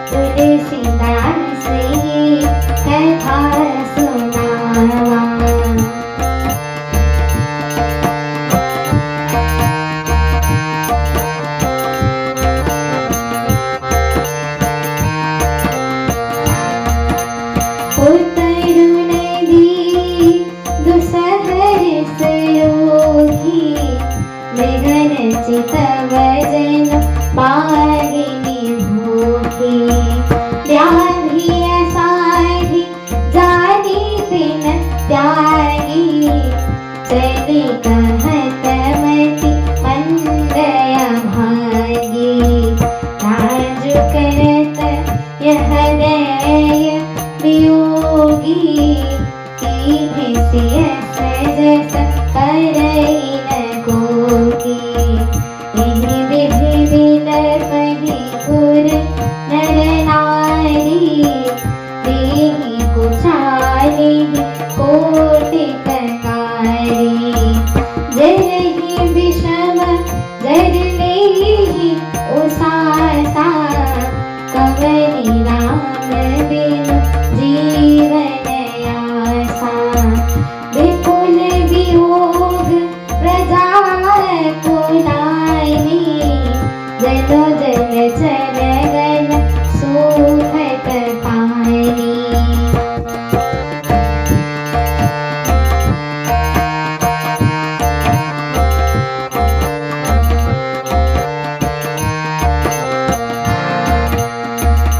तुलसीदास ये कथा सुनावा। उतरु नदी दुसहर सरोही, मृगन चितवजन मागिनी भूखी। व्याधि असाढ़ी जानी बिन त्यागी, चली कहत मति मंदया भागी। राजु करत यह दय वियोगी, कीन्हे सिय सजस करई न कोगी। एहि विधि विलपहि गुर नर नारी, देहि कुचालिहि कोटि ककारी। जरहि विषम जर लेहि उसासा, कवनि राम बिनु जीवन आसा। विपुल वियोग प्रजा कुलाइनी, जलो जल चरगन सुखत पानी।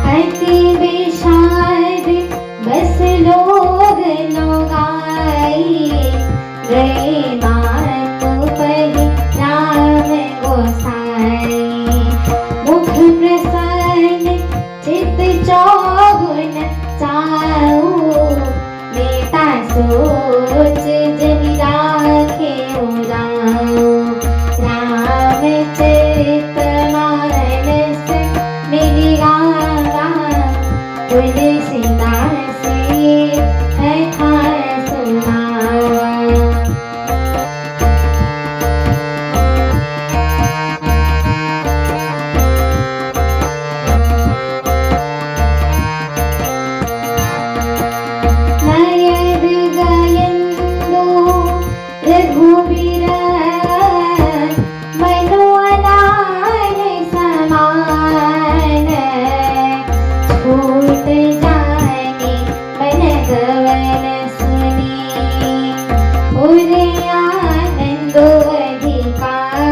अति विषाद बस लोग लोगाई, गए मातु पहि राम गोसाई। मुख प्रसन्न चित चौगुन चाऊ, बेटा सोच जनि राखे उदाऊ। रामचरित मानस मिलि गावा, तुलसीदास ये कथा सुनावा। नयन गयन्दु रघुबीर, मनोअलान समान। छूट जाने मन गवन सुनी, उरे आनंदो अधिकार।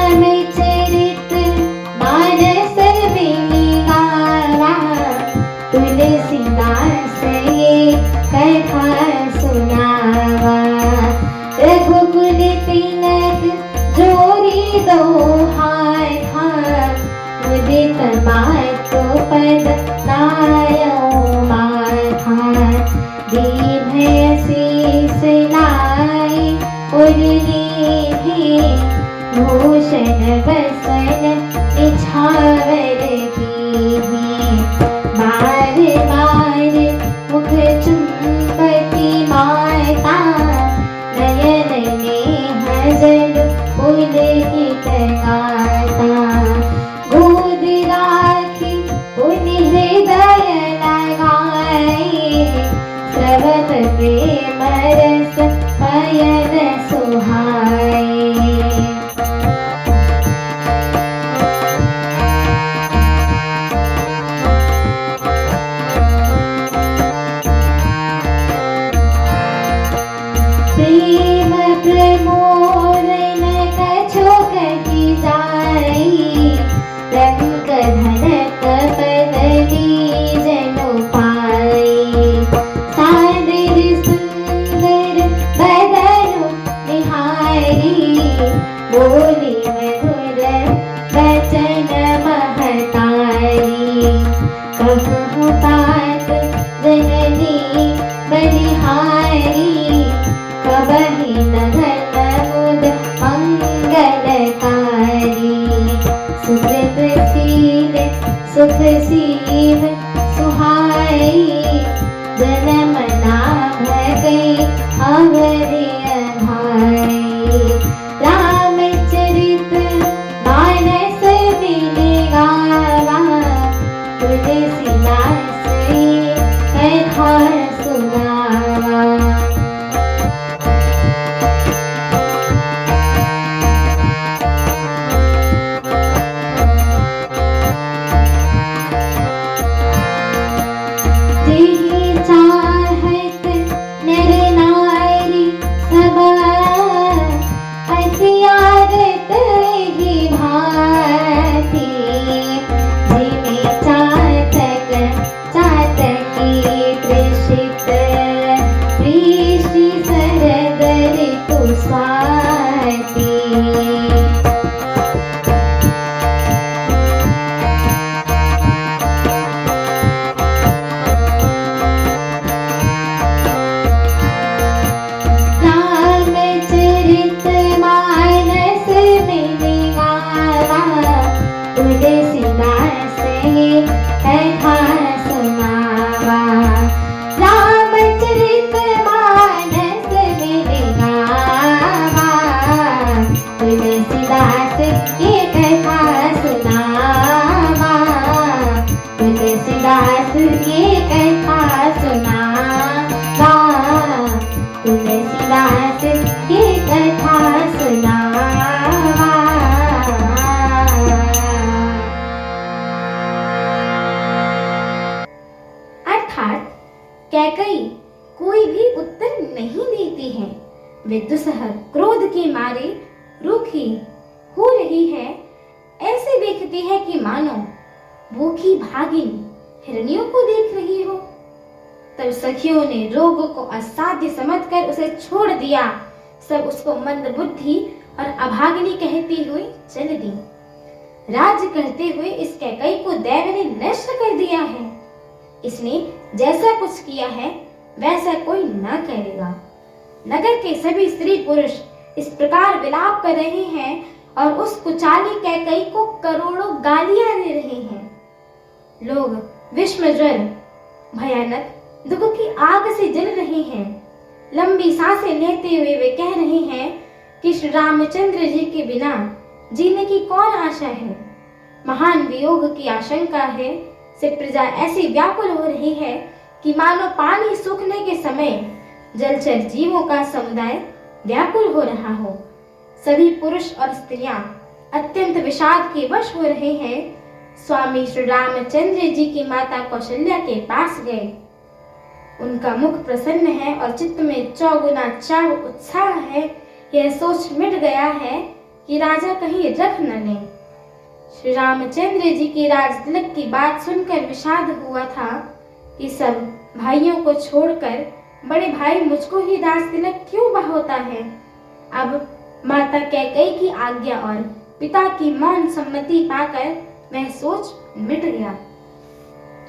रामचरित मानस मिलि गावा, तुलसीदास ये कथा सुनावा। रघुकुल तिलक जोरी दो हाथा, मुदित मातु पद नायो माथा। दीन शीस लाई उर्दीहि, भूषण बसन निछावर कीन्ही। बार बार मुख चुंबती माता, नयन नेह जल पुलकित गाता। गोद राखी पुनि हृदय लगाई, स्रवत प्रेम रस पयन सुहाई। प्रेम प्रमोदन कछु कहि जाई, रंग धनक पदवी जनु पाई। सादर सुंदर बदनु निहारी, बोली मधुर वचन महतारी। कहूँ तात जननी बलिहारी, कबहि न घन मुद मंगलकारी। सुकृत शील सुख सीव सुहाई, जन्म ना भगई अवरि अधाई। रामचरित मानस बिनि गावा, तुलसीदास कथा सुनावा। जेहि चाहत नर नारी सब, असियारत ही भांति। जिमि चातक चातकी तृषित, प्रीषि सरदर तु स्वाति। रामचरित मानस बिनि गावा, तुलसीदास कथा सुनावा। रामचरित मानस बिनि गावा, तुलसीदास की कथा सुनावा। तुलसीदास की कथा सुनावा। तुलसीदास की कथा सुनावा। अर्थात कैकई कोई भी उत्तर नहीं देती है। वे दुसह क्रोध के मारे रूखी हो रही है। ऐसे देखती है कि मानो भूखी भागिन हिरनियों को देख रही हो। तब सखियों ने रोग को असाध्य समझकर उसे छोड़ दिया। सब उसको मंदबुद्धि और अभागिनी कहती हुई चल दी। राज्य करते हुए इस कैकई को दैव ने नष्ट कर दिया है। इसने जैसा कुछ किया है वैसा कोई न करेगा। नगर के सभी स्त्री पुरुष इस प्रकार विलाप कर रहे हैं और उस कुचाली कैकई को करोड़ों गालियां दे रहे हैं। लोग विषम ज्वर भयानक दुख की आग से जल रहे हैं। लंबी सांसें लेते हुए वे कह रहे हैं कि श्री रामचंद्र जी के बिना जीने की कौन आशा है। महान वियोग की आशंका है से प्रजा ऐसी व्याकुल हो रही है कि मानो पानी सूखने के समय जलचर जीवों का समुदाय व्याकुल हो रहा हो। सभी पुरुष और स्त्रियां अत्यंत विषाद के वश हो रहे हैं। स्वामी श्री रामचंद्र जी की माता कौशल्या के पास गए। उनका मुख प्रसन्न है और चित्त में चौगुना चाव उत्साह है। यह सोच मिट गया है कि राजा कहीं रख न लें। श्री रामचंद्र जी की राज तिलक की बात सुनकर विषाद हुआ था कि सब भाइयों को छोड़कर बड़े भाई मुझको ही राज तिलक क्यों बहाता है। अब माता कैकई की आज्ञा और पिता की मौन सम्मति पाकर वह सोच मिट गया।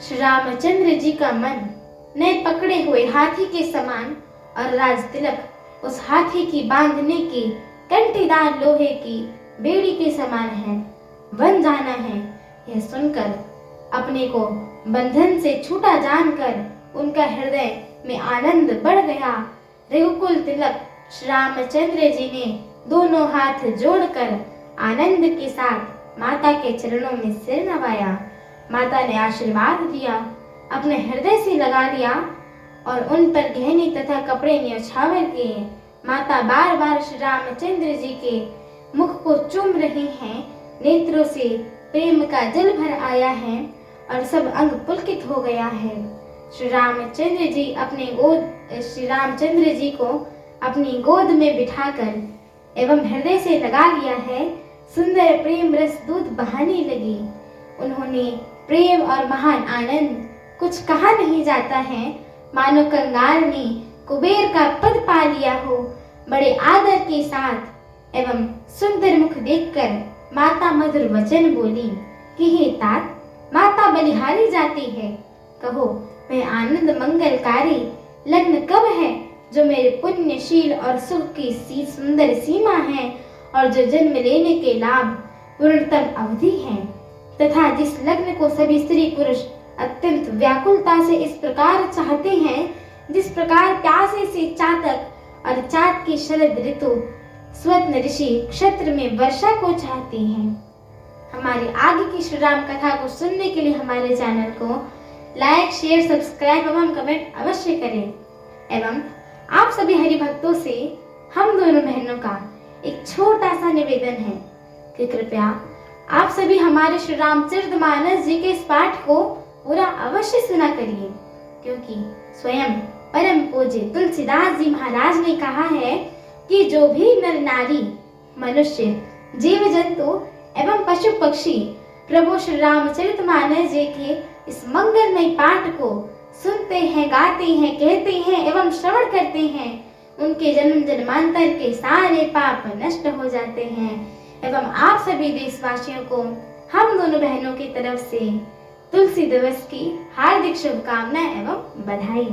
श्री रामचंद्र जी का मन नए पकड़े हुए हाथी के समान और राज तिलक उस हाथी की बांधने की कंटीदार लोहे की बेड़ी के समान है। बन जाना है यह सुनकर अपने को बंधन से छूटा जानकर उनका हृदय में आनंद बढ़ गया। रघुकुल तिलक श्री रामचंद्र जी ने दोनों हाथ जोड़कर आनंद के साथ माता के चरणों में सिर नवाया। माता ने आशीर्वाद दिया, अपने हृदय से लगा लिया और उन पर गहने तथा कपड़े न्यौछावर किए। माता बार बार श्री रामचंद्र जी के मुख को चूम रही हैं। नेत्रों से प्रेम का जल भर आया है और सब अंग पुलकित हो गया है। श्री रामचंद्र जी को अपनी गोद में बिठाकर एवं हृदय से लगा लिया है। सुंदर प्रेम रस दूध बहाने लगी। उन्होंने प्रेम और महान आनंद कुछ कहा नहीं जाता है। मानो कंगाल ने कुबेर का पद पा लिया हो। बड़े आदर के साथ एवं सुंदर मुख देखकर माता मधुर वचन बोली कि हे तात, माता बलिहारी जाती है। कहो वह आनंद मंगलकारी लग्न कब है जो मेरे पुण्यशील और सुख की सुंदर सीमा है और जो जन्म लेने के लाभ पूर्णतम अवधि है। तथा जिस लग्न को सभी स्त्री पुरुष अत्यंत व्याकुलता से इस प्रकार चाहते हैं जिस प्रकार प्यासे से चातक और चाट की शरद ऋतु स्वप्न ऋषि क्षेत्र में वर्षा को चाहते हैं। हमारी आगे की श्री राम कथा को सुनने के लिए हमारे चैनल को लाइक, शेयर, सब्सक्राइब एवं कमेंट अवश्य करें। एवं आप सभी हरि भक्तों से हम दोनों बहनों का एक छोटा सा निवेदन है कि कृपया आप सभी हमारे श्री रामचरितमानस जी के इस पाठ को पूरा अवश्य सुना करिए, क्योंकि स्वयं परम पूज्य तुलसीदास जी महाराज ने कहा है कि जो भी नर नारी, मनुष्य, जीव जंतु एवं पशु पक्षी प्रभु श्री रामचरितमानस जी के इस मंगलमय पाठ को सुनते हैं, गाते हैं, कहते हैं एवं श्रवण करते हैं, उनके जन्म जन्मांतर के सारे पाप नष्ट हो जाते हैं। एवं आप सभी देशवासियों को हम दोनों बहनों की तरफ से तुलसी दिवस की हार्दिक शुभकामनाएं एवं बधाई।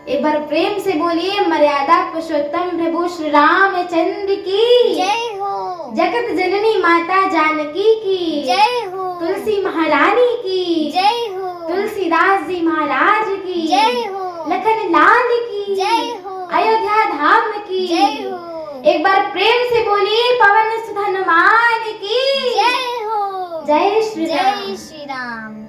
एक बार प्रेम से बोलिए मर्यादा पुरुषोत्तम प्रभु श्री रामचंद्र की जय हो। जगत जननी माता जानकी की जय हो। तुलसी महारानी की जय हो। तुलसीदास जी महाराज की जय हो। लखन लाल की जय हो। अयोध्या धाम की जय हो। एक बार प्रेम से बोलिए पवन सुत हनुमान की जय हो। जय श्री राम। जय श्री राम।